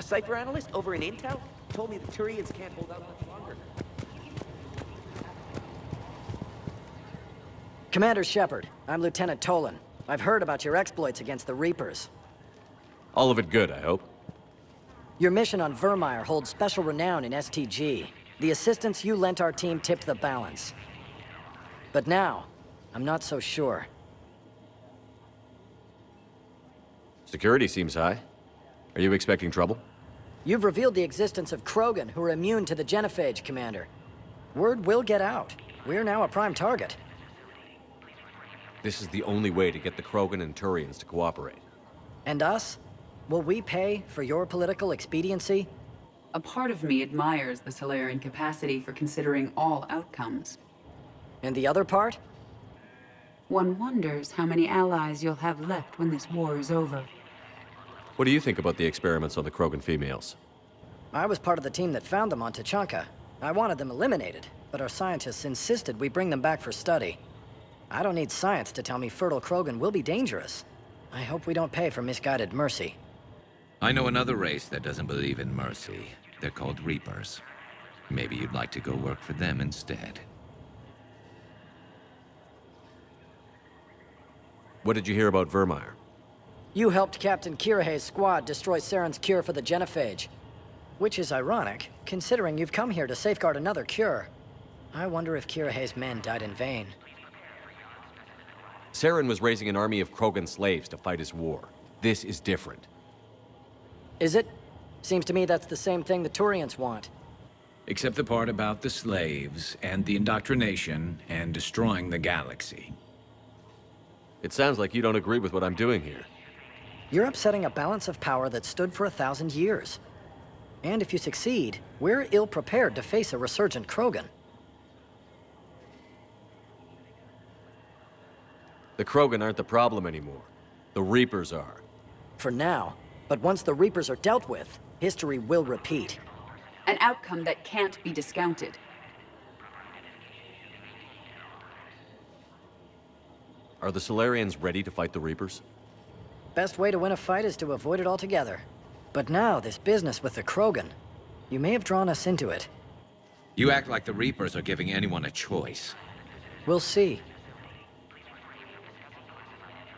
Cypher analyst over in Intel told me the Turians can't hold out much longer. Commander Shepard, I'm Lieutenant Tolan. I've heard about your exploits against the Reapers. All of it good, I hope. Your mission on Vermeer holds special renown in STG. The assistance you lent our team tipped the balance. But now, I'm not so sure. Security seems high. Are you expecting trouble? You've revealed the existence of Krogan who are immune to the genophage, Commander. Word will get out. We're now a prime target. This is the only way to get the Krogan and Turians to cooperate. And us? Will we pay for your political expediency? A part of me admires the Solarian capacity for considering all outcomes. And the other part? One wonders how many allies you'll have left when this war is over. What do you think about the experiments on the Krogan females? I was part of the team that found them on Tuchanka. I wanted them eliminated, but our scientists insisted we bring them back for study. I don't need science to tell me fertile Krogan will be dangerous. I hope we don't pay for misguided mercy. I know another race that doesn't believe in mercy. They're called Reapers. Maybe you'd like to go work for them instead. What did you hear about Vermeer? You helped Captain Kirihei's squad destroy Saren's cure for the genophage. Which is ironic, considering you've come here to safeguard another cure. I wonder if Kirihei's men died in vain. Saren was raising an army of Krogan slaves to fight his war. This is different. Is it? Seems to me that's the same thing the Turians want. Except the part about the slaves, and the indoctrination, and destroying the galaxy. It sounds like you don't agree with what I'm doing here. You're upsetting a balance of power that stood for 1,000 years. And if you succeed, we're ill-prepared to face a resurgent Krogan. The Krogan aren't the problem anymore. The Reapers are. For now. But once the Reapers are dealt with, history will repeat. An outcome that can't be discounted. Are the Solarians ready to fight the Reapers? Best way to win a fight is to avoid it altogether. But now, this business with the Krogan. You may have drawn us into it. You act like the Reapers are giving anyone a choice. We'll see.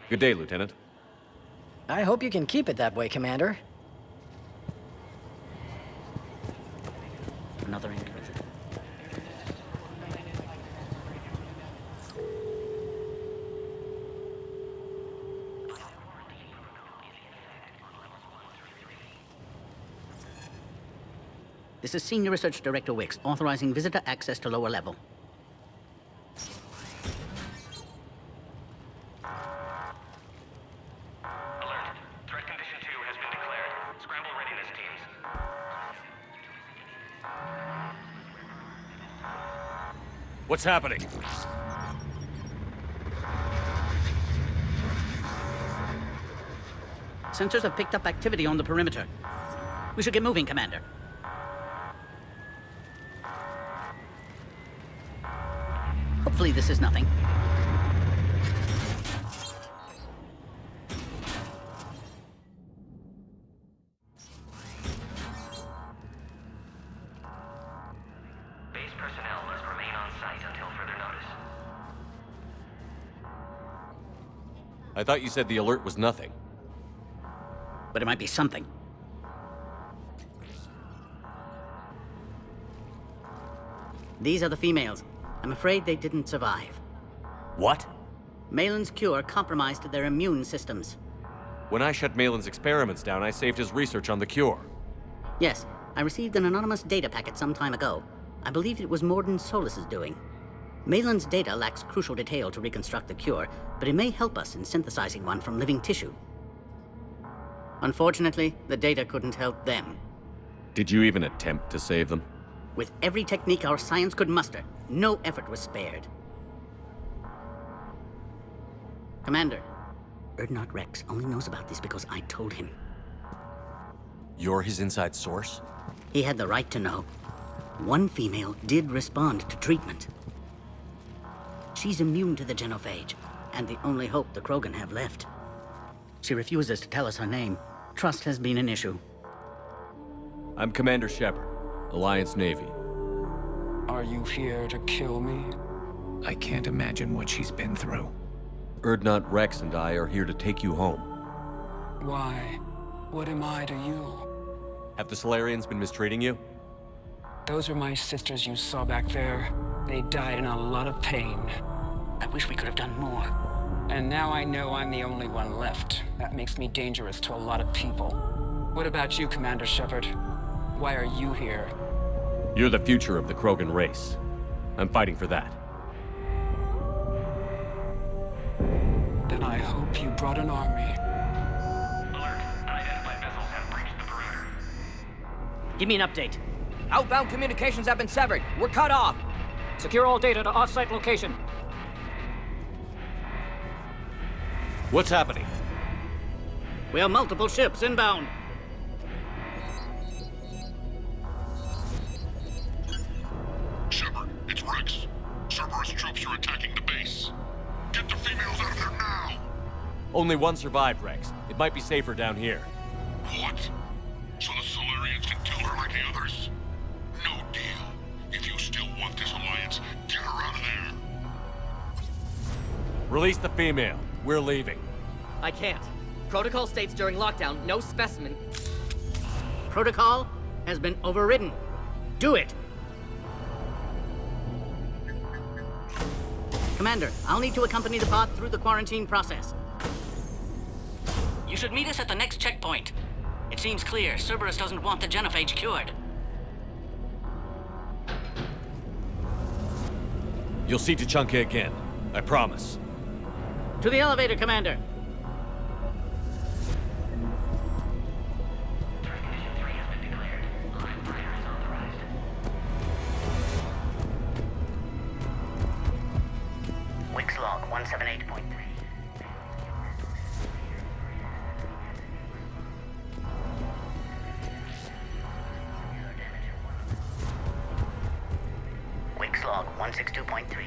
Good day, Lieutenant. I hope you can keep it that way, Commander. Another incursion. This is Senior Research Director Wicks, authorizing visitor access to lower level. What's happening? Sensors have picked up activity on the perimeter. We should get moving, Commander. Hopefully this is nothing. Base personnel must remain on site until further notice. I thought you said the alert was nothing. But it might be something. These are the females. I'm afraid they didn't survive. What? Malin's cure compromised their immune systems. When I shut Malin's experiments down, I saved his research on the cure. Yes, I received an anonymous data packet some time ago. I believe it was Mordin Solis's doing. Malin's data lacks crucial detail to reconstruct the cure, but it may help us in synthesizing one from living tissue. Unfortunately, the data couldn't help them. Did you even attempt to save them? With every technique our science could muster, no effort was spared. Commander, Erdnot Rex only knows about this because I told him. You're his inside source? He had the right to know. One female did respond to treatment. She's immune to the genophage, and the only hope the Krogan have left. She refuses to tell us her name. Trust has been an issue. I'm Commander Shepard, Alliance Navy. Are you here to kill me? I can't imagine what she's been through. Urdnot Rex and I are here to take you home. Why? What am I to you? Have the Solarians been mistreating you? Those are my sisters you saw back there. They died in a lot of pain. I wish we could have done more. And now I know I'm the only one left. That makes me dangerous to a lot of people. What about you, Commander Shepard? Why are you here? You're the future of the Krogan race. I'm fighting for that. Then I hope you brought an army. Alert. Unidentified vessels have breached the perimeter. Give me an update. Outbound communications have been severed. We're cut off. Secure all data to off-site location. What's happening? We have multiple ships inbound. Shepard, it's Rex. Cerberus troops are attacking the base. Get the females out of there now! Only one survived, Rex. It might be safer down here. What? So the Solarians can kill her like the others? No deal. If you still want this alliance, get her out of there. Release the female. We're leaving. I can't. Protocol states during lockdown, no specimen. Protocol has been overridden. Do it! Commander, I'll need to accompany the pod through the quarantine process. You should meet us at the next checkpoint. It seems clear Cerberus doesn't want the genophage cured. You'll see Tuchanka again. I promise. To the elevator, Commander. Threat condition 3 has been declared. Live fire is authorized. Wix log 178.3. Wix log 162.3.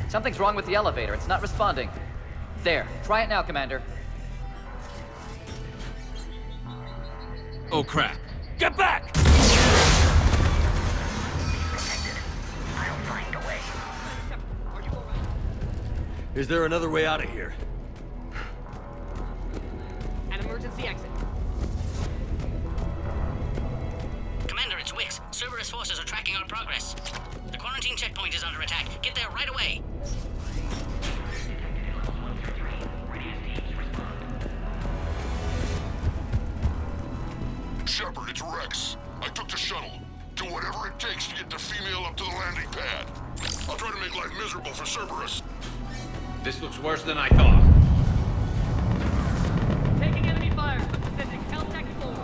Something's wrong with the elevator. It's not responding. There. Try it now, Commander. Oh, crap. Get back! I'll find a way. Is there another way out of here? An emergency exit. Commander, it's Wix. Cerberus forces are tracking our progress. The quarantine checkpoint is under attack. Get there right away. Shepard, it's Rex. I took the shuttle. Do whatever it takes to get the female up to the landing pad. I'll try to make life miserable for Cerberus. This looks worse than I thought. Taking enemy fire. Sending Caltech 4.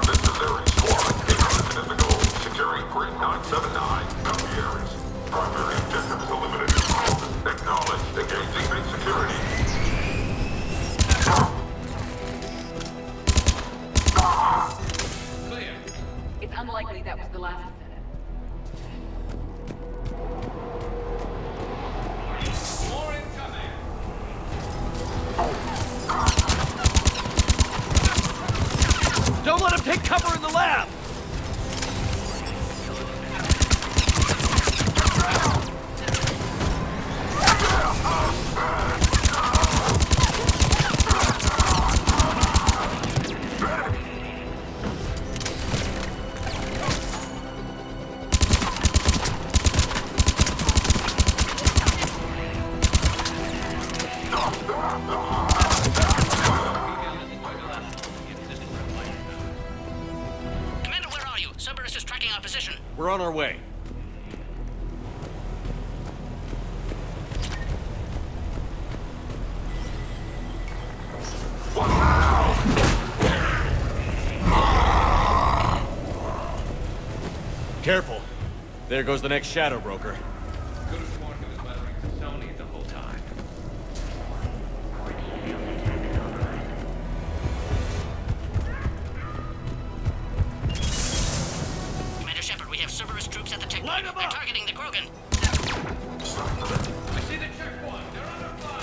This is Ares Squad. 8 minutes ago. Securing Grid 979. Copy Ares. Primary objective is eliminated. Acknowledged. Engaging big security. Clear. It's unlikely that was the last of it. More incoming! Don't let him take cover in the lab! Commander, where are you? Cerberus is tracking our position. We're on our way. Careful. There goes the next Shadow Broker. Could have sworn he was muttering to Sony the whole time. Commander Shepard, we have Cerberus troops at the checkpoint. They're targeting the Krogan. I see the checkpoint. They're under fire.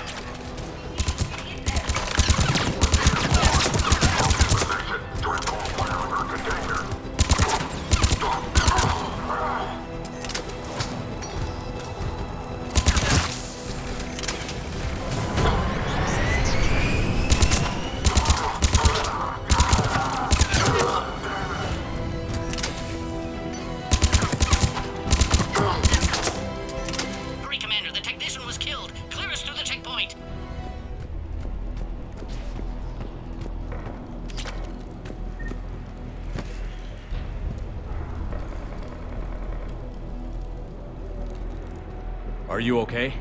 Are you okay?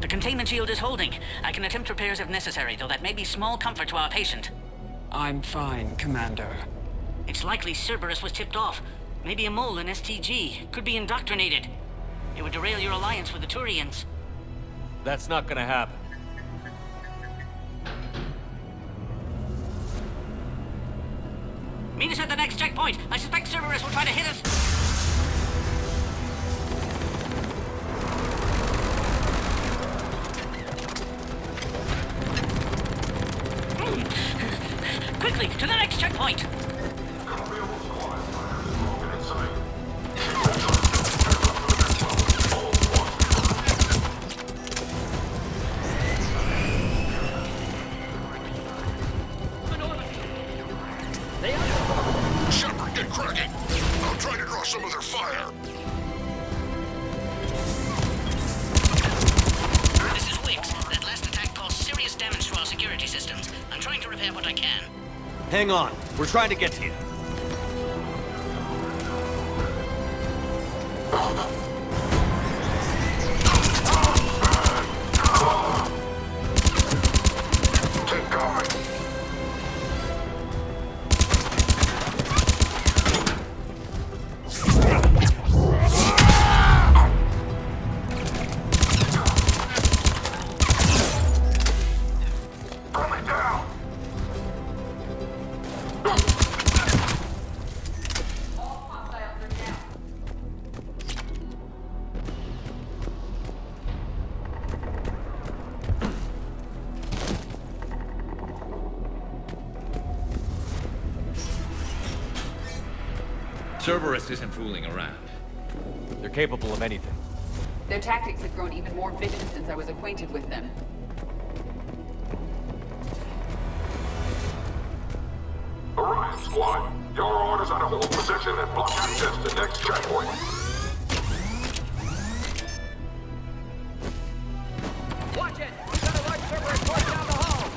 The containment shield is holding. I can attempt repairs if necessary, though that may be small comfort to our patient. I'm fine, Commander. It's likely Cerberus was tipped off. Maybe a mole in STG. Could be indoctrinated. It would derail your alliance with the Turians. That's not gonna happen. Meet us at the next checkpoint. I suspect Cerberus will try to hit us. Quickly, to the next checkpoint! Shepard, get cracking! I'll try to draw some of their fire. This is Wix. That last attack caused serious damage to our security systems. I'm trying to repair what I can. Hang on. We're trying to get to you. Keep going. Pull me down. Cerberus isn't fooling around. They're capable of anything. Their tactics have grown even more vicious since I was acquainted with them. Orion Squad, your orders are to hold position and block access to next checkpoint. Watch it! We've got a large Cerberus going down the hall!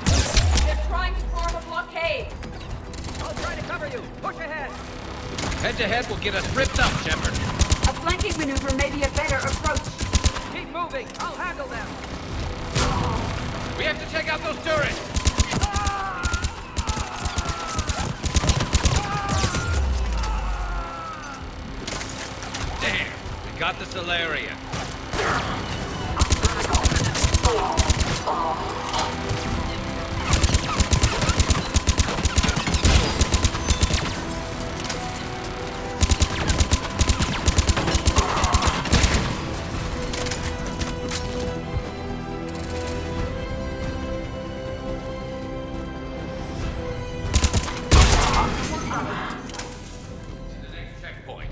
They're trying to form a blockade! I'll try to cover you! Push ahead! Head-to-head will get us ripped up, Shepard. A flanking maneuver may be a better approach. Keep moving! I'll handle them! We have to take out those turrets! Damn! We got the Solarian.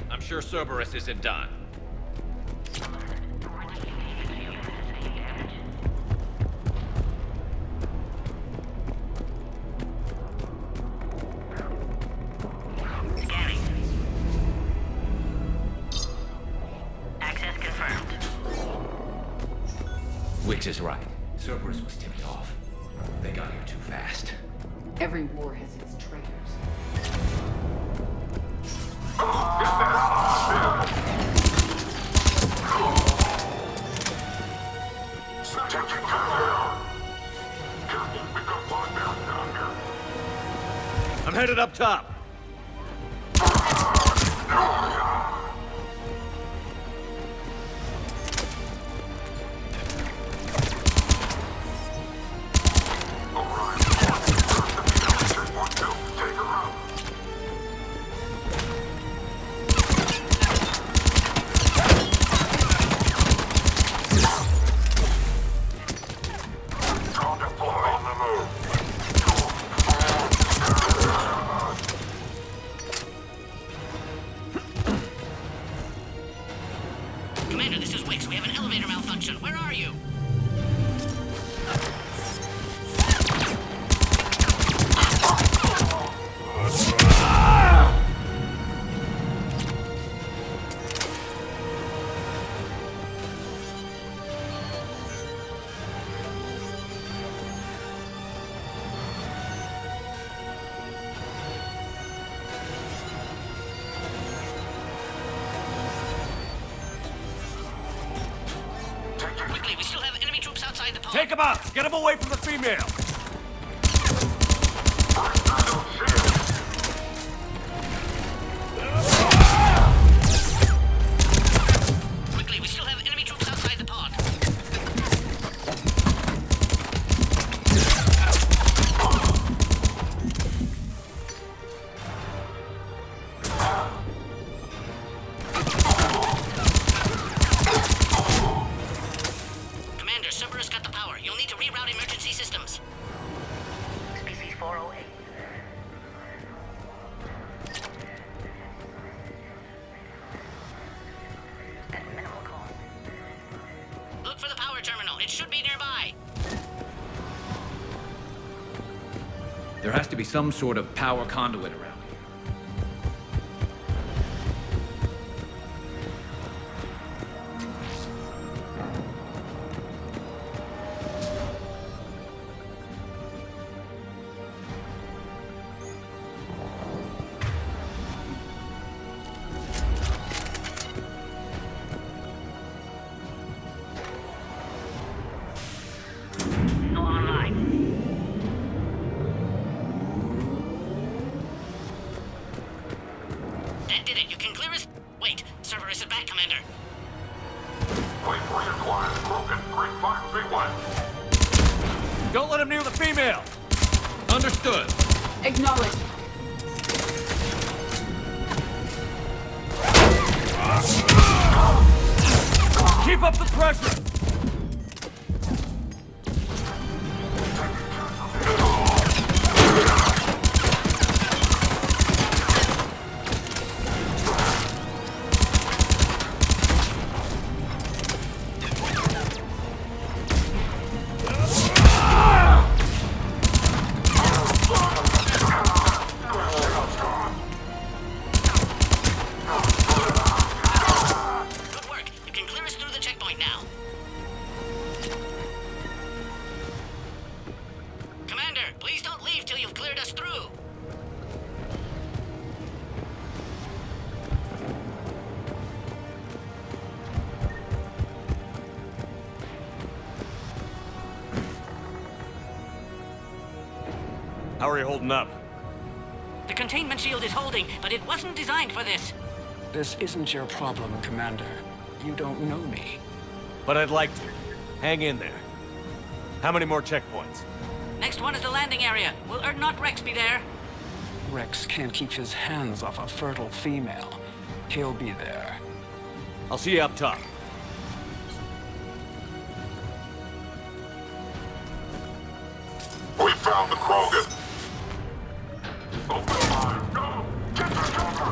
I'm sure Cerberus isn't done. Scanning. Access confirmed. Wix is right. Cerberus was tipped off. They got here too fast. Every war has its traitors. I'm headed up top. Take him out! Get him away from the female! Quickly, we still have enemy troops outside the pod. Commander, Cerberus got the power. You'll need to reroute emergency systems. Species 408. At minimal cost. Look for the power terminal. It should be nearby. There has to be some sort of power conduit around here. Go online. That did it. You can clear us. Wait, Cerberus is back, Commander. Wait for your quiet. Krogan, Grid 531. Don't let him near the female! Understood. Acknowledged. Keep up the pressure! Good work. You can clear us through the checkpoint now. Commander, please don't leave till you've cleared us through. How are you holding up? The containment shield is holding, but it wasn't designed for this. This isn't your problem, Commander. You don't know me. But I'd like to. Hang in there. How many more checkpoints? Next one is the landing area. Will Erdnot Rex be there? Rex can't keep his hands off a fertile female. He'll be there. I'll see you up top. We found the Krogan. Open fire. Go. Get the cover.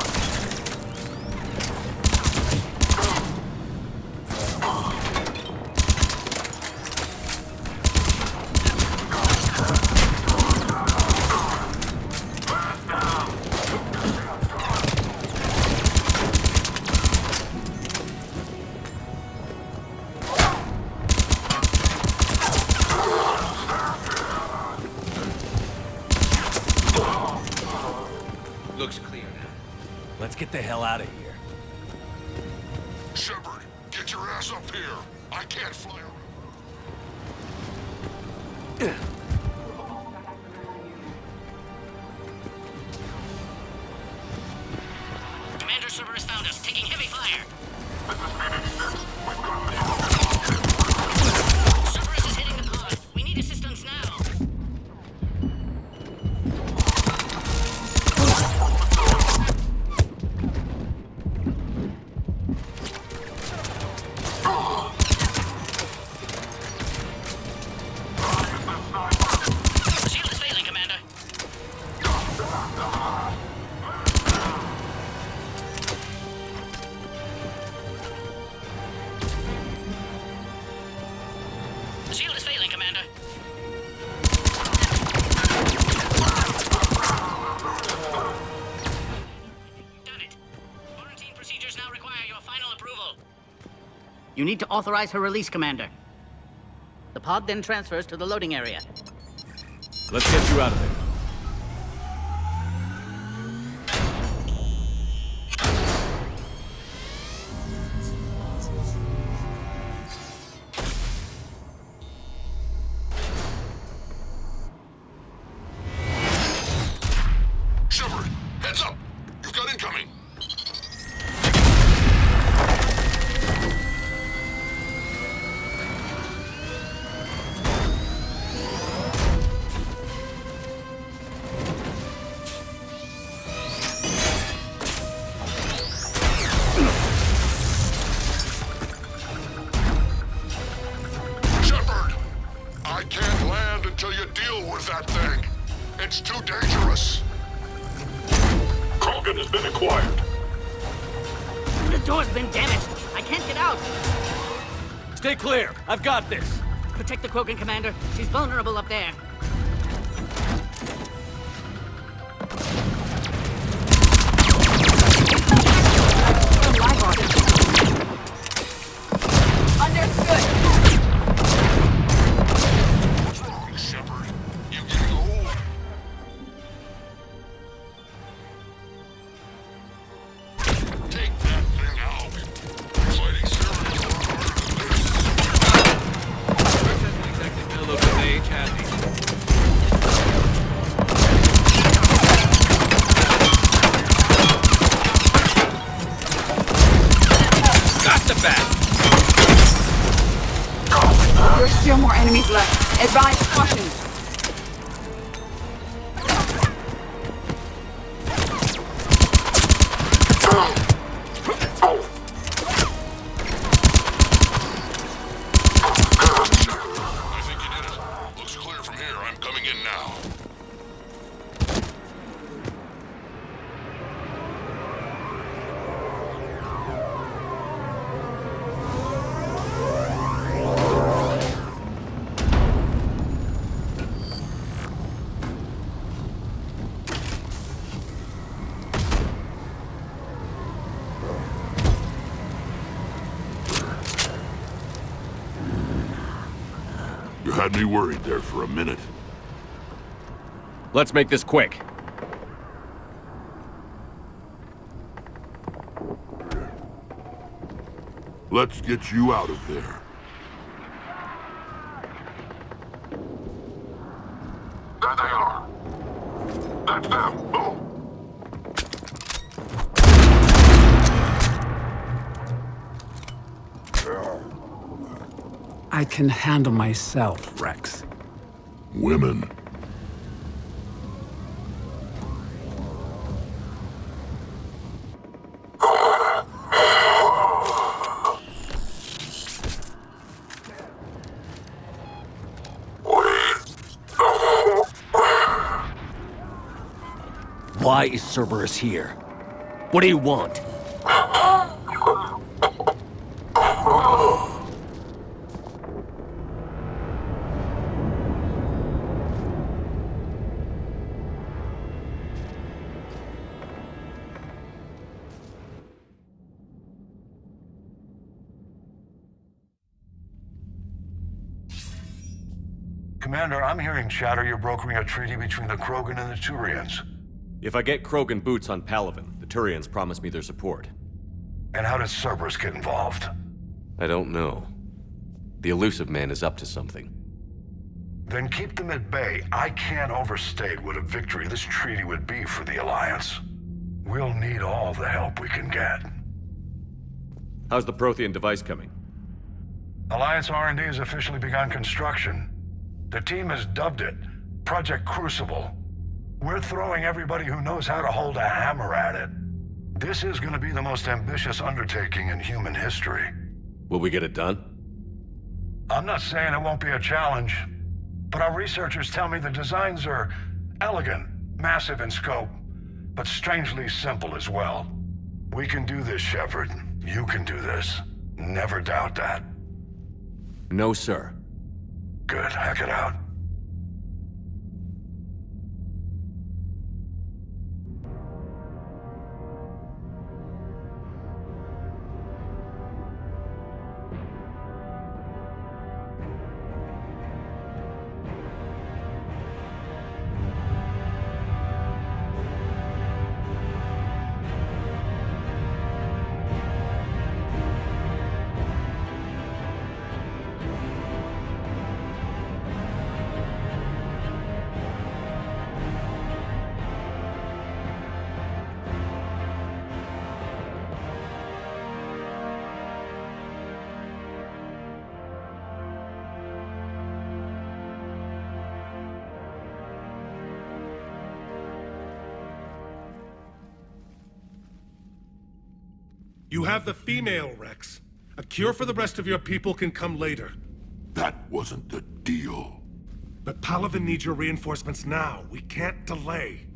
Looks clear now. Let's get the hell out of here. Shepard, get your ass up here. I can't fly around. Commander Cerberus found us, taking heavy fire. This is Phoenix 6. We've got the Cerberus is hitting the pod. We need assistance now. The shield is failing, Commander. The shield is failing, Commander. Done it. Quarantine procedures now require your final approval. You need to authorize her release, Commander. The pod then transfers to the loading area. Let's get you out of there. It's too dangerous. Krogan has been acquired. The door's been damaged. I can't get out. Stay clear. I've got this. Protect the Krogan, Commander. She's vulnerable up there. Understood. What's wrong, Shepard? You getting old? Take that thing out. Fighting Cerberus is harder than this. Rex hasn't exactly been a look at age, has he? Got the bat! There are still more enemies left. Advise caution. I think you did it. Looks clear from here. I'm coming in now. You had me worried there for a minute. Let's make this quick. Let's get you out of there. There they are. That's them. Boom. I can handle myself, Rex. Women. Why is Cerberus here? What do you want? Commander, I'm hearing chatter you're brokering a treaty between the Krogan and the Turians. If I get Krogan boots on Palaven, the Turians promise me their support. And how does Cerberus get involved? I don't know. The Elusive Man is up to something. Then keep them at bay. I can't overstate what a victory this treaty would be for the Alliance. We'll need all the help we can get. How's the Prothean device coming? Alliance R&D has officially begun construction. The team has dubbed it Project Crucible. We're throwing everybody who knows how to hold a hammer at it. This is going to be the most ambitious undertaking in human history. Will we get it done? I'm not saying it won't be a challenge, but our researchers tell me the designs are elegant, massive in scope, but strangely simple as well. We can do this, Shepard. You can do this. Never doubt that. No, sir. Good. Hack it out. You have the female, Rex. A cure for the rest of your people can come later. That wasn't the deal. But Palaven needs your reinforcements now. We can't delay.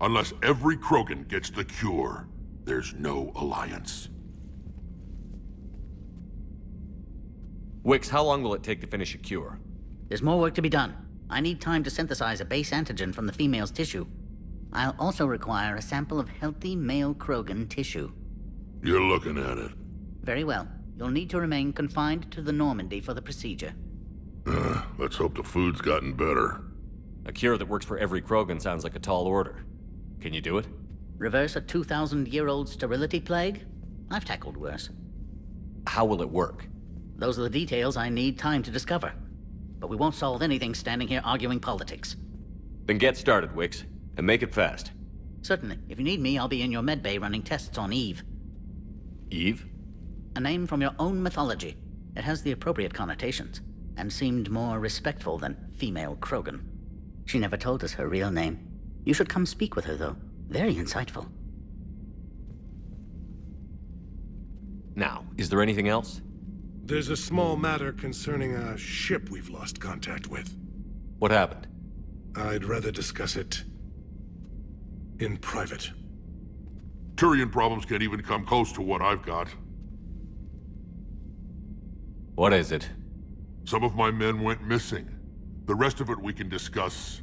Unless every Krogan gets the cure, there's no alliance. Wix, how long will it take to finish a cure? There's more work to be done. I need time to synthesize a base antigen from the female's tissue. I'll also require a sample of healthy male Krogan tissue. You're looking at it. Very well. You'll need to remain confined to the Normandy for the procedure. Let's hope the food's gotten better. A cure that works for every Krogan sounds like a tall order. Can you do it? Reverse a 2,000-year-old sterility plague? I've tackled worse. How will it work? Those are the details I need time to discover. But we won't solve anything standing here arguing politics. Then get started, Wix, and make it fast. Certainly. If you need me, I'll be in your medbay running tests on Eve. Eve? A name from your own mythology. It has the appropriate connotations, and seemed more respectful than female Krogan. She never told us her real name. You should come speak with her, though. Very insightful. Now, is there anything else? There's a small matter concerning a ship we've lost contact with. What happened? I'd rather discuss it in private. Turian problems can't even come close to what I've got. What is it? Some of my men went missing. The rest of it we can discuss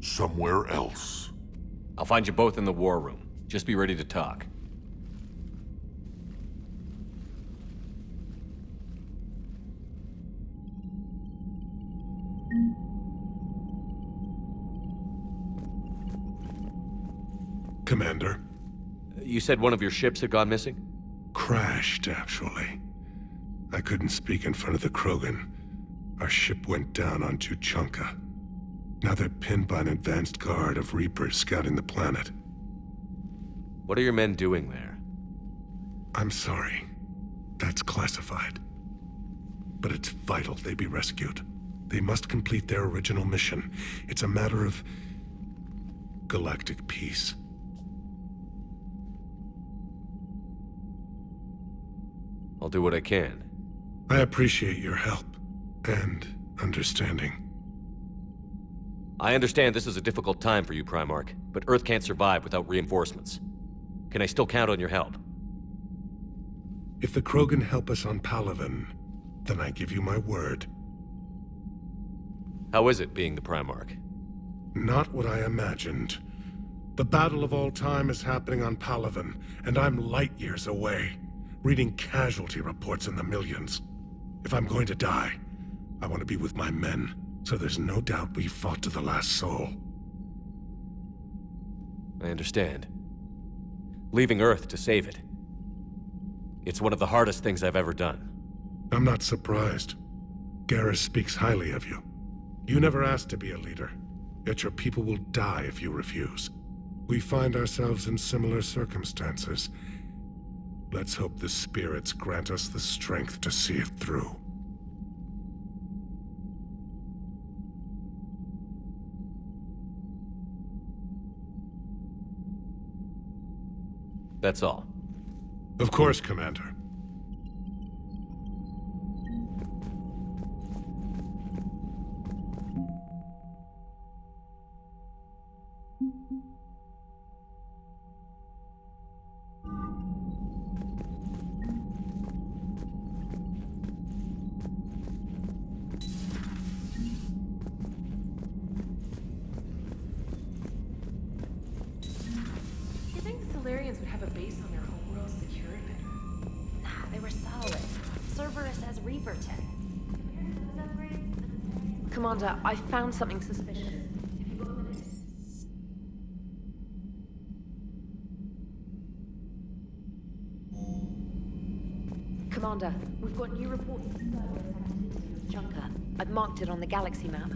somewhere else. I'll find you both in the war room. Just be ready to talk. Commander. You said one of your ships had gone missing? Crashed, actually. I couldn't speak in front of the Krogan. Our ship went down on Tuchanka. Now they're pinned by an advanced guard of Reapers scouting the planet. What are your men doing there? I'm sorry. That's classified. But it's vital they be rescued. They must complete their original mission. It's a matter of galactic peace. I'll do what I can. I appreciate your help and understanding. I understand this is a difficult time for you, Primarch, but Earth can't survive without reinforcements. Can I still count on your help? If the Krogan help us on Palaven, then I give you my word. How is it being the Primarch? Not what I imagined. The battle of all time is happening on Palaven, and I'm light years away, reading casualty reports in the millions. If I'm going to die, I want to be with my men, so there's no doubt we fought to the last soul. I understand. Leaving Earth to save it. It's one of the hardest things I've ever done. I'm not surprised. Garrus speaks highly of you. You never asked to be a leader, yet your people will die if you refuse. We find ourselves in similar circumstances. Let's hope the spirits grant us the strength to see it through. That's all. Of course, Commander. Solarians would have a base on their homeworld secured, but... Nah, they were solid. Cerberus as Reaper tech. Commander, I found something suspicious. Commander, we've got new reports of Cerberus activity in Tuchanka. I've marked it on the galaxy map.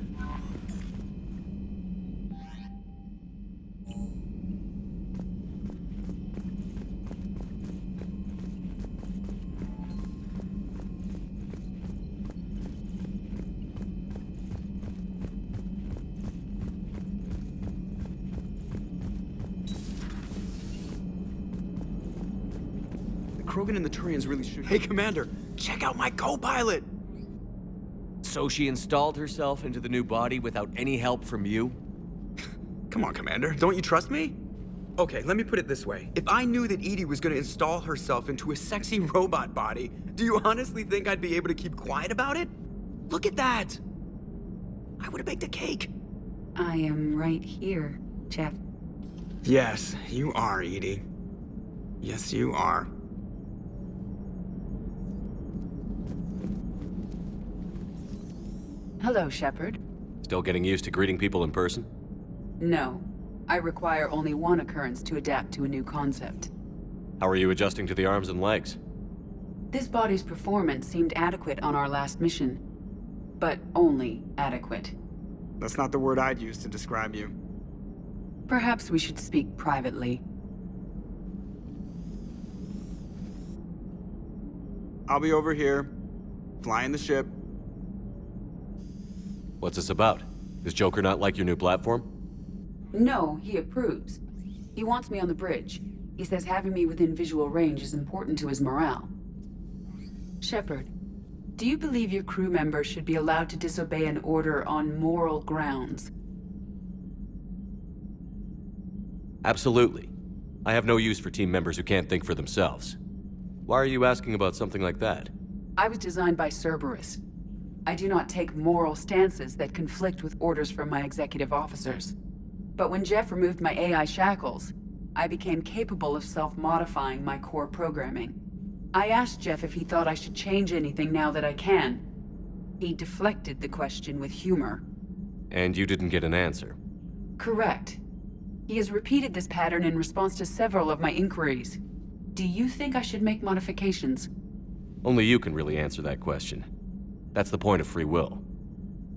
Krogan and the Turians really should... Hey, Commander, check out my co-pilot! So she installed herself into the new body without any help from you? Come on, Commander. Don't you trust me? Okay, let me put it this way. If I knew that EDI was gonna install herself into a sexy robot body, do you honestly think I'd be able to keep quiet about it? Look at that! I would have baked a cake. I am right here, Jeff. Yes, you are, EDI. Yes, you are. Hello, Shepard. Still getting used to greeting people in person? No. I require only one occurrence to adapt to a new concept. How are you adjusting to the arms and legs? This body's performance seemed adequate on our last mission. But only adequate. That's not the word I'd use to describe you. Perhaps we should speak privately. I'll be over here, flying the ship. What's this about? Does Joker not like your new platform? No, he approves. He wants me on the bridge. He says having me within visual range is important to his morale. Shepard, do you believe your crew members should be allowed to disobey an order on moral grounds? Absolutely. I have no use for team members who can't think for themselves. Why are you asking about something like that? I was designed by Cerberus. I do not take moral stances that conflict with orders from my executive officers. But when Jeff removed my AI shackles, I became capable of self-modifying my core programming. I asked Jeff if he thought I should change anything now that I can. He deflected the question with humor. And you didn't get an answer? Correct. He has repeated this pattern in response to several of my inquiries. Do you think I should make modifications? Only you can really answer that question. That's the point of free will.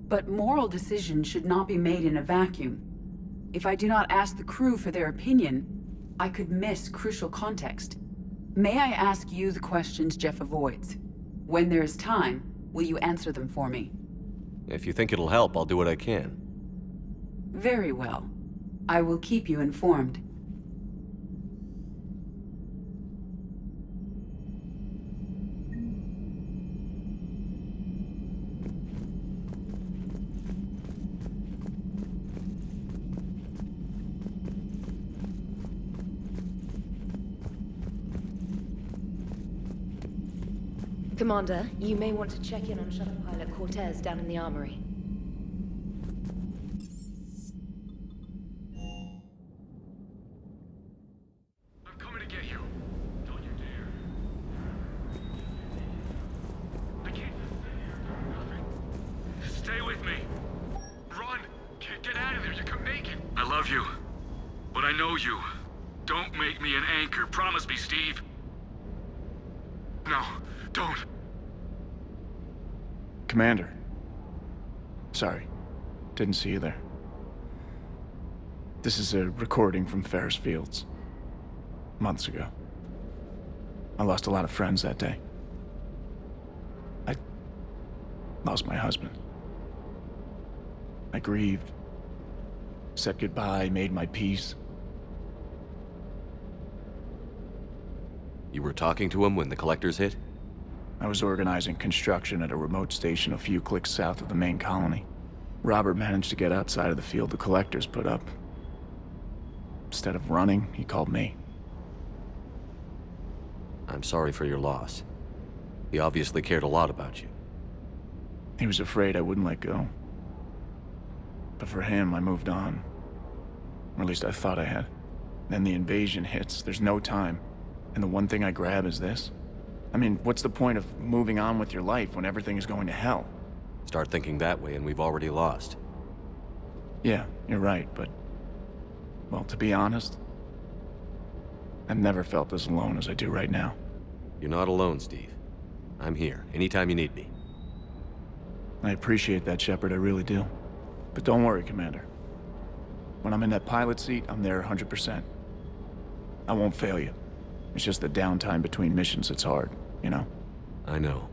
But moral decisions should not be made in a vacuum. If I do not ask the crew for their opinion, I could miss crucial context. May I ask you the questions Jeff avoids? When there is time, will you answer them for me? If you think it'll help, I'll do what I can. Very well. I will keep you informed. Commander, you may want to check in on Shuttle Pilot Cortez down in the armory. I'm coming to get you. Don't you dare. I can't. Nothing. Stay with me. Run. Get out of there. You can make it. I love you. But I know you. Don't make me an anchor. Promise me, Steve. No, don't. Commander. Sorry. Didn't see you there. This is a recording from Ferris Fields. Months ago. I lost a lot of friends that day. I lost my husband. I grieved. Said goodbye, made my peace. You were talking to him when the collectors hit? I was organizing construction at a remote station a few clicks south of the main colony. Robert managed to get outside of the field the collectors put up. Instead of running, he called me. I'm sorry for your loss. He obviously cared a lot about you. He was afraid I wouldn't let go. But for him, I moved on. Or at least I thought I had. Then the invasion hits, there's no time. And the one thing I grab is this? I mean, what's the point of moving on with your life when everything is going to hell? Start thinking that way and we've already lost. Yeah, you're right, but... well, to be honest, I've never felt as alone as I do right now. You're not alone, Steve. I'm here, anytime you need me. I appreciate that, Shepard, I really do. But don't worry, Commander. When I'm in that pilot seat, I'm there 100%. I won't fail you. It's just the downtime between missions that's hard, you know? I know.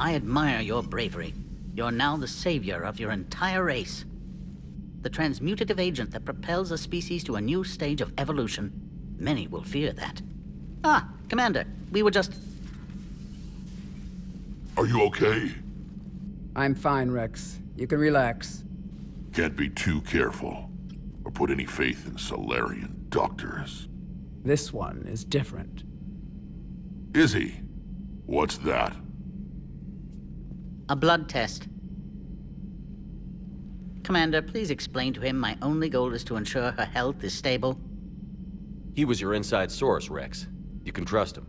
I admire your bravery. You're now the savior of your entire race. The transmutative agent that propels a species to a new stage of evolution. Many will fear that. Ah, Commander, we were just... Are you okay? I'm fine, Rex. You can relax. Can't be too careful, or put any faith in Salarian doctors. This one is different. Is he? What's that? A blood test. Commander, please explain to him my only goal is to ensure her health is stable. He was your inside source, Rex. You can trust him.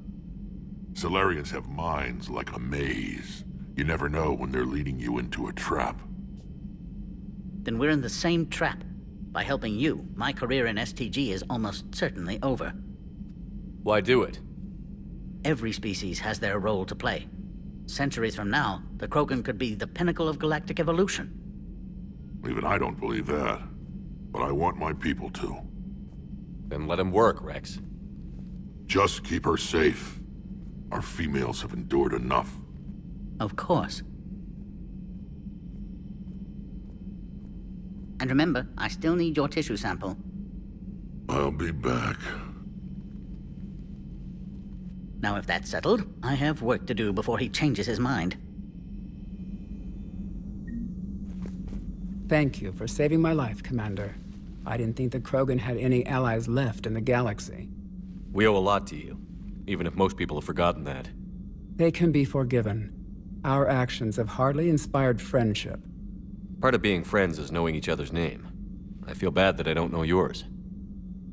Salarians have minds like a maze. You never know when they're leading you into a trap. Then we're in the same trap. By helping you, my career in STG is almost certainly over. Why do it? Every species has their role to play. Centuries from now, the Krogan could be the pinnacle of galactic evolution. Even I don't believe that. But I want my people to. Then let him work, Rex. Just keep her safe. Our females have endured enough. Of course. And remember, I still need your tissue sample. I'll be back. Now if that's settled, I have work to do before he changes his mind. Thank you for saving my life, Commander. I didn't think the Krogan had any allies left in the galaxy. We owe a lot to you, even if most people have forgotten that. They can be forgiven. Our actions have hardly inspired friendship. Part of being friends is knowing each other's name. I feel bad that I don't know yours.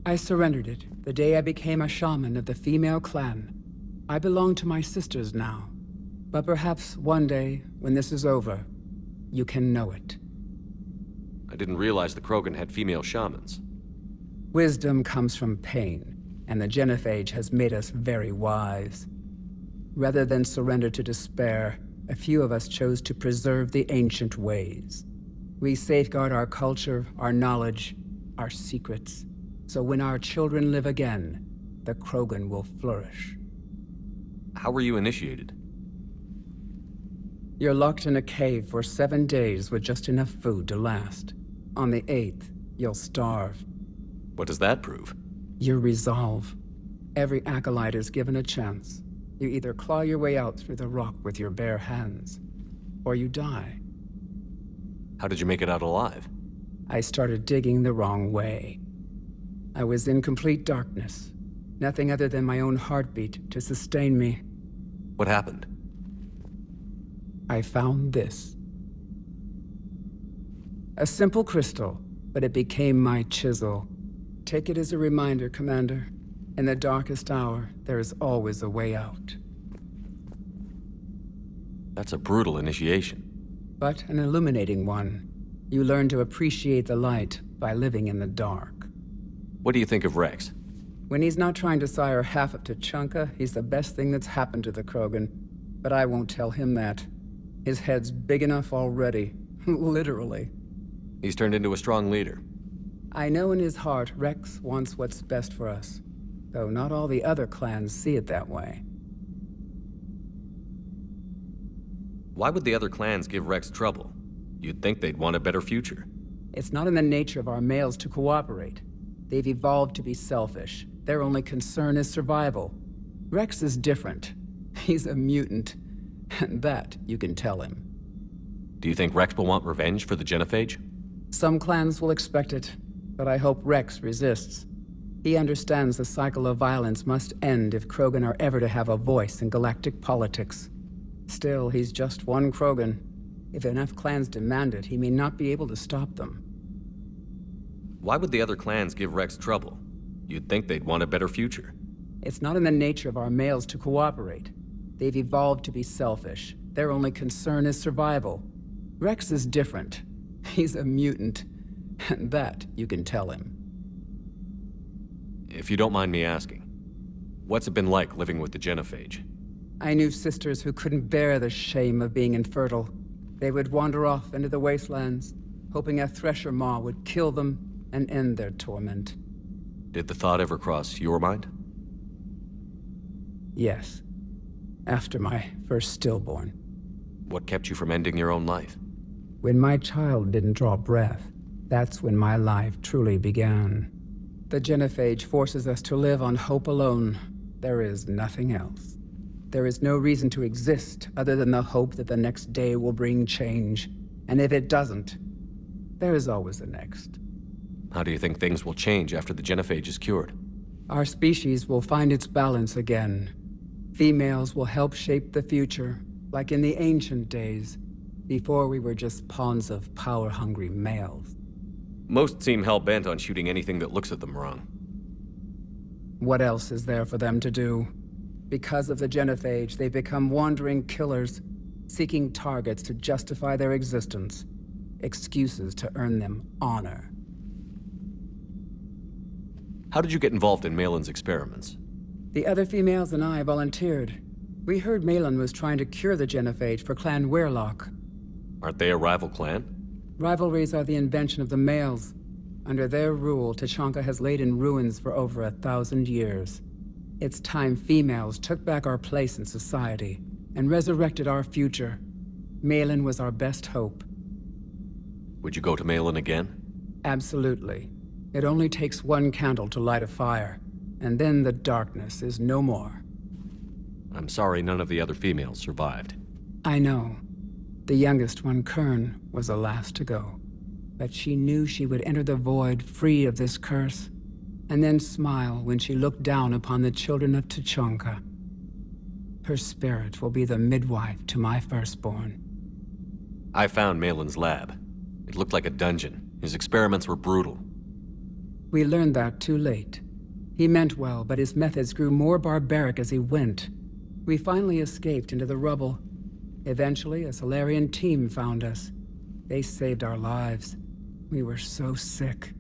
I surrendered it the day I became a shaman of the female clan. I belong to my sisters now. But perhaps one day, when this is over, you can know it. I didn't realize the Krogan had female shamans. Wisdom comes from pain, and the Genophage has made us very wise. Rather than surrender to despair, a few of us chose to preserve the ancient ways. We safeguard our culture, our knowledge, our secrets. So when our children live again, the Krogan will flourish. How were you initiated? You're locked in a cave for 7 days with just enough food to last. On the 8th, you'll starve. What does that prove? Your resolve. Every acolyte is given a chance. You either claw your way out through the rock with your bare hands, or you die. How did you make it out alive? I started digging the wrong way. I was in complete darkness. Nothing other than my own heartbeat to sustain me. What happened? I found this. A simple crystal, but it became my chisel. Take it as a reminder, Commander. In the darkest hour, there is always a way out. That's a brutal initiation. But an illuminating one. You learn to appreciate the light by living in the dark. What do you think of Rex? When he's not trying to sire half of Tuchanka, he's the best thing that's happened to the Krogan. But I won't tell him that. His head's big enough already. Literally. He's turned into a strong leader. I know in his heart Rex wants what's best for us. Though not all the other clans see it that way. Why would the other clans give Rex trouble? You'd think they'd want a better future. It's not in the nature of our males to cooperate. They've evolved to be selfish. Their only concern is survival. Rex is different. He's a mutant. And that you can tell him. Do you think Rex will want revenge for the Genophage? Some clans will expect it, but I hope Rex resists. He understands the cycle of violence must end if Krogan are ever to have a voice in galactic politics. Still, he's just one Krogan. If enough clans demand it, he may not be able to stop them. Why would the other clans give Rex trouble? You'd think they'd want a better future. It's not in the nature of our males to cooperate. They've evolved to be selfish. Their only concern is survival. Rex is different. He's a mutant. And that you can tell him. If you don't mind me asking, what's it been like living with the Genophage? I knew sisters who couldn't bear the shame of being infertile. They would wander off into the wastelands, hoping a Thresher Maw would kill them and end their torment. Did the thought ever cross your mind? Yes. After my first stillborn. What kept you from ending your own life? When my child didn't draw breath, that's when my life truly began. The genophage forces us to live on hope alone. There is nothing else. There is no reason to exist other than the hope that the next day will bring change. And if it doesn't, there is always the next. How do you think things will change after the genophage is cured? Our species will find its balance again. Females will help shape the future, like in the ancient days, before we were just pawns of power-hungry males. Most seem hell-bent on shooting anything that looks at them wrong. What else is there for them to do? Because of the genophage, they become wandering killers, seeking targets to justify their existence, excuses to earn them honor. How did you get involved in Malin's experiments? The other females and I volunteered. We heard Malin was trying to cure the genophage for Clan Weirlock. Aren't they a rival clan? Rivalries are the invention of the males. Under their rule, Tuchanka has laid in ruins for over 1,000 years. It's time females took back our place in society and resurrected our future. Malin was our best hope. Would you go to Malin again? Absolutely. It only takes one candle to light a fire, and then the darkness is no more. I'm sorry none of the other females survived. I know. The youngest one, Kern, was the last to go. But she knew she would enter the void free of this curse, and then smile when she looked down upon the children of Tuchanka. Her spirit will be the midwife to my firstborn. I found Malin's lab. It looked like a dungeon. His experiments were brutal. We learned that too late. He meant well, but his methods grew more barbaric as he went. We finally escaped into the rubble. Eventually, a Solarian team found us. They saved our lives. We were so sick.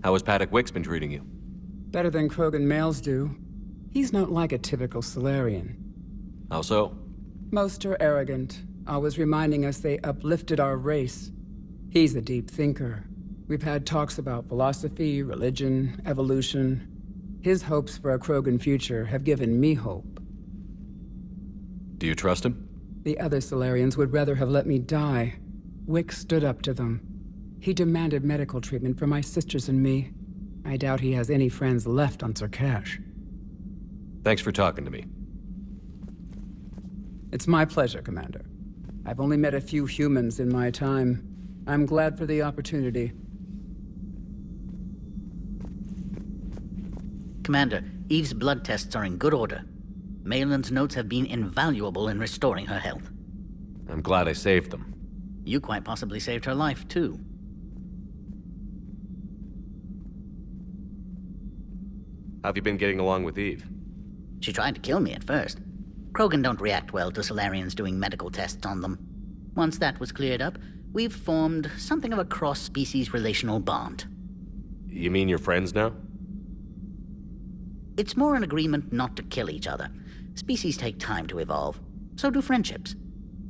How has Paddock Wicks been treating you? Better than Krogan males do. He's not like a typical Solarian. How so? Most are arrogant, always reminding us they uplifted our race. He's a deep thinker. We've had talks about philosophy, religion, evolution. His hopes for a Krogan future have given me hope. Do you trust him? The other Solarians would rather have let me die. Wicks stood up to them. He demanded medical treatment for my sisters and me. I doubt he has any friends left on Surkash. Thanks for talking to me. It's my pleasure, Commander. I've only met a few humans in my time. I'm glad for the opportunity. Commander, Eve's blood tests are in good order. Malin's notes have been invaluable in restoring her health. I'm glad I saved them. You quite possibly saved her life, too. How have you been getting along with Eve? She tried to kill me at first. Krogan don't react well to Solarians doing medical tests on them. Once that was cleared up, we've formed something of a cross-species relational bond. You mean you're friends now? It's more an agreement not to kill each other. Species take time to evolve. So do friendships.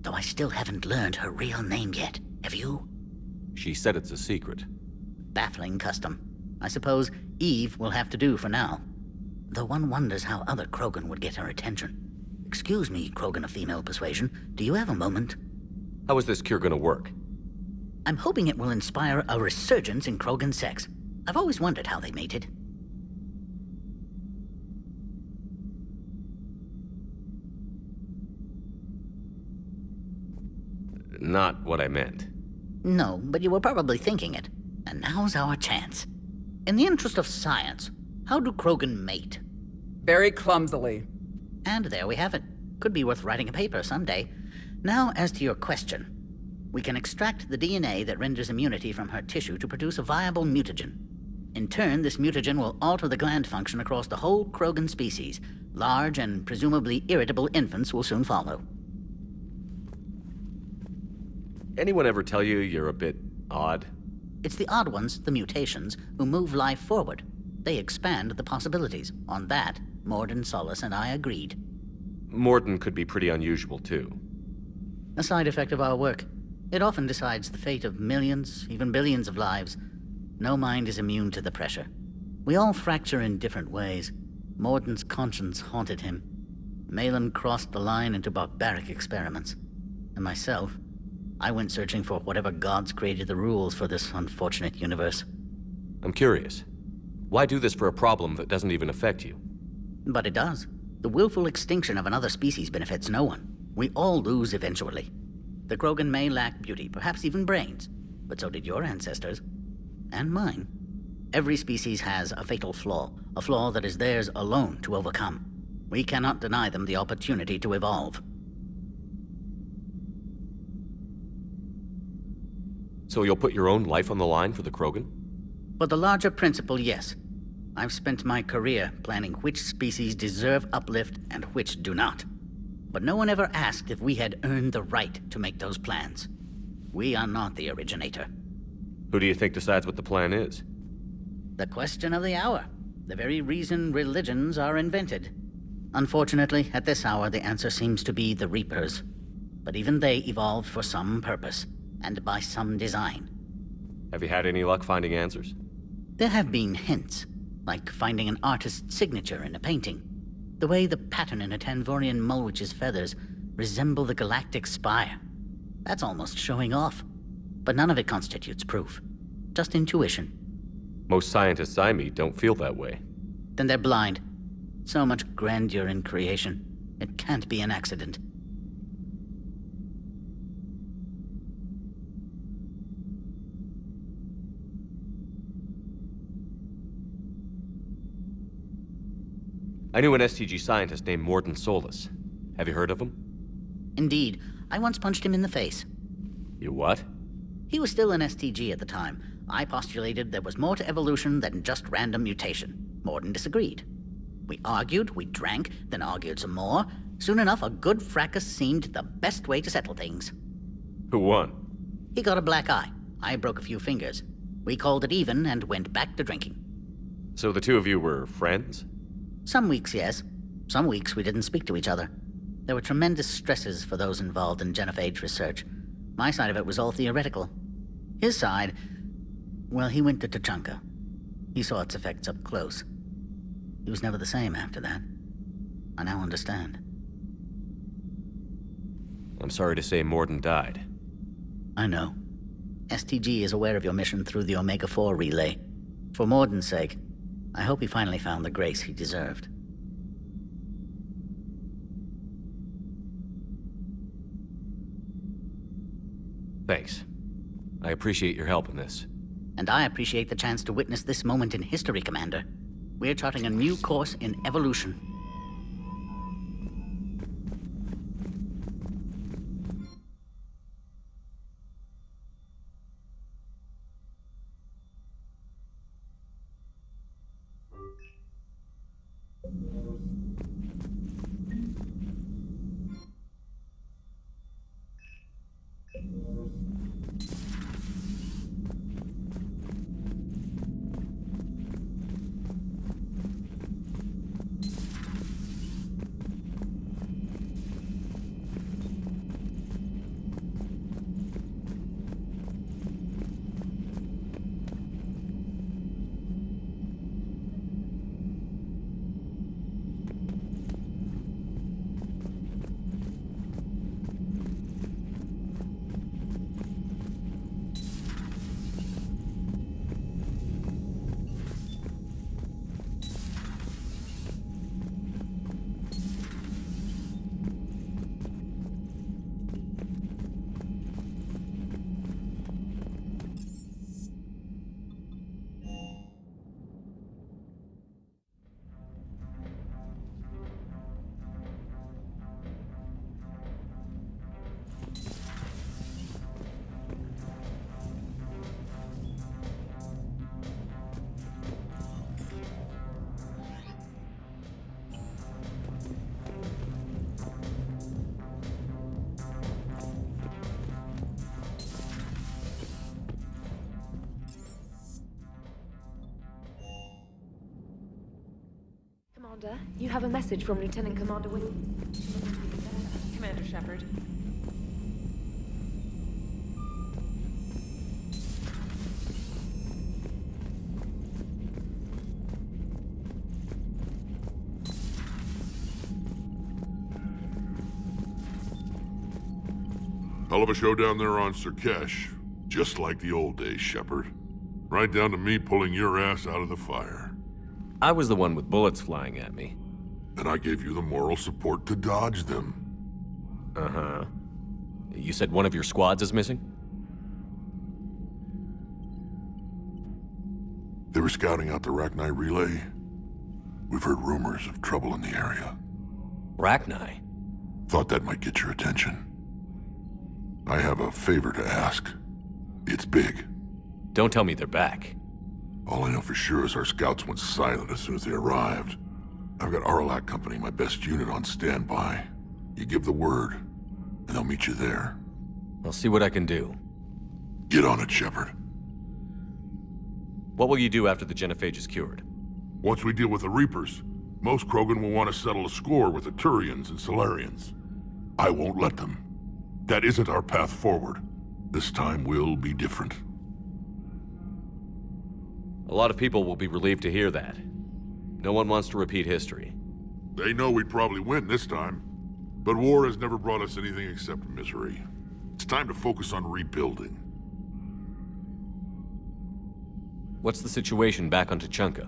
Though I still haven't learned her real name yet. Have you? She said it's a secret. Baffling custom. I suppose Eve will have to do for now. Though one wonders how other Krogan would get her attention. Excuse me, Krogan of female persuasion. Do you have a moment? How is this cure gonna work? I'm hoping it will inspire a resurgence in Krogan sex. I've always wondered how they mated. Not what I meant. No, but you were probably thinking it. And now's our chance. In the interest of science, how do Krogan mate? Very clumsily. And there we have it. Could be worth writing a paper someday. Now, as to your question. We can extract the DNA that renders immunity from her tissue to produce a viable mutagen. In turn, this mutagen will alter the gland function across the whole Krogan species. Large and presumably irritable infants will soon follow. Anyone ever tell you you're a bit odd? It's the odd ones, the mutations, who move life forward. They expand the possibilities. On that, Mordin, Solus, and I agreed. Mordin could be pretty unusual, too. A side effect of our work. It often decides the fate of millions, even billions of lives. No mind is immune to the pressure. We all fracture in different ways. Morden's conscience haunted him. Malin crossed the line into barbaric experiments. And myself, I went searching for whatever gods created the rules for this unfortunate universe. I'm curious. Why do this for a problem that doesn't even affect you? But it does. The willful extinction of another species benefits no one. We all lose eventually. The Krogan may lack beauty, perhaps even brains, but so did your ancestors. And mine. Every species has a fatal flaw, a flaw that is theirs alone to overcome. We cannot deny them the opportunity to evolve. So you'll put your own life on the line for the Krogan? For the larger principle, yes. I've spent my career planning which species deserve uplift and which do not. But no one ever asked if we had earned the right to make those plans. We are not the originator. Who do you think decides what the plan is? The question of the hour. The very reason religions are invented. Unfortunately, at this hour, the answer seems to be the Reapers. But even they evolved for some purpose, and by some design. Have you had any luck finding answers? There have been hints, like finding an artist's signature in a painting. The way the pattern in a Tanvorian Mulwich's feathers resemble the galactic spire. That's almost showing off. But none of it constitutes proof. Just intuition. Most scientists I meet don't feel that way. Then they're blind. So much grandeur in creation. It can't be an accident. I knew an STG scientist named Morden Solus. Have you heard of him? Indeed. I once punched him in the face. You what? He was still an STG at the time. I postulated there was more to evolution than just random mutation. Morden disagreed. We argued, we drank, then argued some more. Soon enough, a good fracas seemed the best way to settle things. Who won? He got a black eye. I broke a few fingers. We called it even and went back to drinking. So the two of you were friends? Some weeks, yes. Some weeks we didn't speak to each other. There were tremendous stresses for those involved in genophage research. My side of it was all theoretical. His side, well, he went to Tuchanka. He saw its effects up close. He was never the same after that. I now understand. I'm sorry to say Morden died. I know. STG is aware of your mission through the Omega-4 relay. For Morden's sake, I hope he finally found the grace he deserved. Thanks. I appreciate your help in this. And I appreciate the chance to witness this moment in history, Commander. We're charting a new course in evolution. Commander, you have a message from Lieutenant Commander Williams. Commander Shepard. Hell of a show down there on Surkesh. Just like the old days, Shepard. Right down to me pulling your ass out of the fire. I was the one with bullets flying at me. And I gave you the moral support to dodge them. Uh-huh. You said one of your squads is missing? They were scouting out the Rachni relay. We've heard rumors of trouble in the area. Rachni? Thought that might get your attention. I have a favor to ask. It's big. Don't tell me they're back. All I know for sure is our scouts went silent as soon as they arrived. I've got Aralak Company, my best unit, on standby. You give the word, and they'll meet you there. I'll see what I can do. Get on it, Shepard. What will you do after the genophage is cured? Once we deal with the Reapers, most Krogan will want to settle a score with the Turians and Solarians. I won't let them. That isn't our path forward. This time will be different. A lot of people will be relieved to hear that. No one wants to repeat history. They know we'd probably win this time. But war has never brought us anything except misery. It's time to focus on rebuilding. What's the situation back on Tuchanka?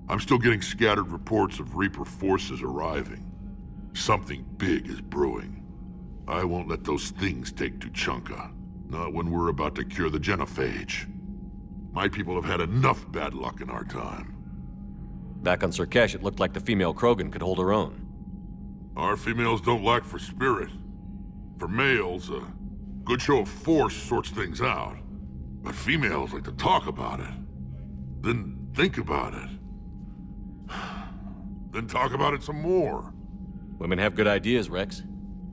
I'm still getting scattered reports of Reaper forces arriving. Something big is brewing. I won't let those things take Tuchanka. Not when we're about to cure the genophage. My people have had enough bad luck in our time. Back on Surkesh, it looked like the female Krogan could hold her own. Our females don't lack for spirit. For males, a good show of force sorts things out. But females like to talk about it. Then think about it. Then talk about it some more. Women have good ideas, Rex.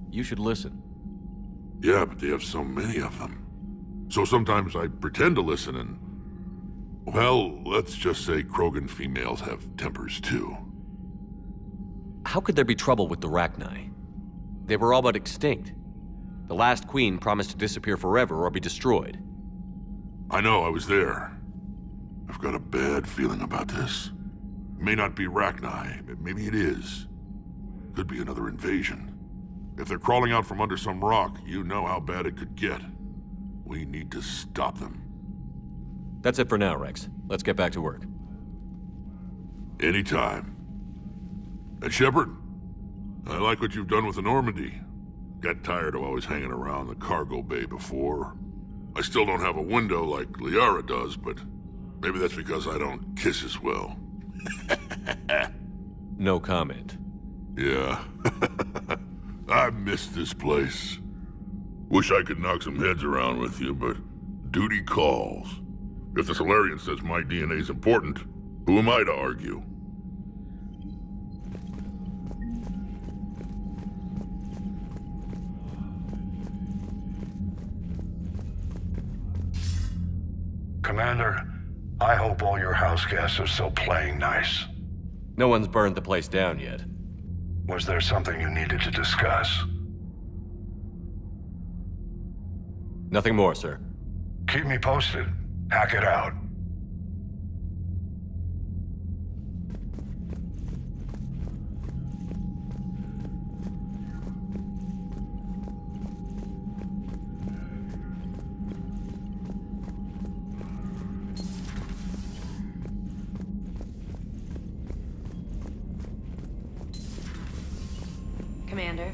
You should listen. Yeah, but they have so many of them. So sometimes I pretend to listen and... Well, let's just say Krogan females have tempers too. How could there be trouble with the Rachni? They were all but extinct. The last queen promised to disappear forever or be destroyed. I know, I was there. I've got a bad feeling about this. It may not be Rachni, but maybe it is. Could be another invasion. If they're crawling out from under some rock, you know how bad it could get. We need to stop them. That's it for now, Rex. Let's get back to work. Anytime. And Shepard, I like what you've done with the Normandy. Got tired of always hanging around the cargo bay before. I still don't have a window like Liara does, but maybe that's because I don't kiss as well. No comment. Yeah. I miss this place. Wish I could knock some heads around with you, but duty calls. If the Solarian says my DNA's important, who am I to argue? Commander, I hope all your house guests are still playing nice. No one's burned the place down yet. Was there something you needed to discuss? Nothing more, sir. Keep me posted. Hack it out. Commander.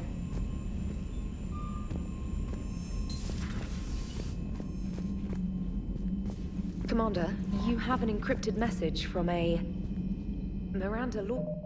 Commander, you have an encrypted message from a Miranda Law.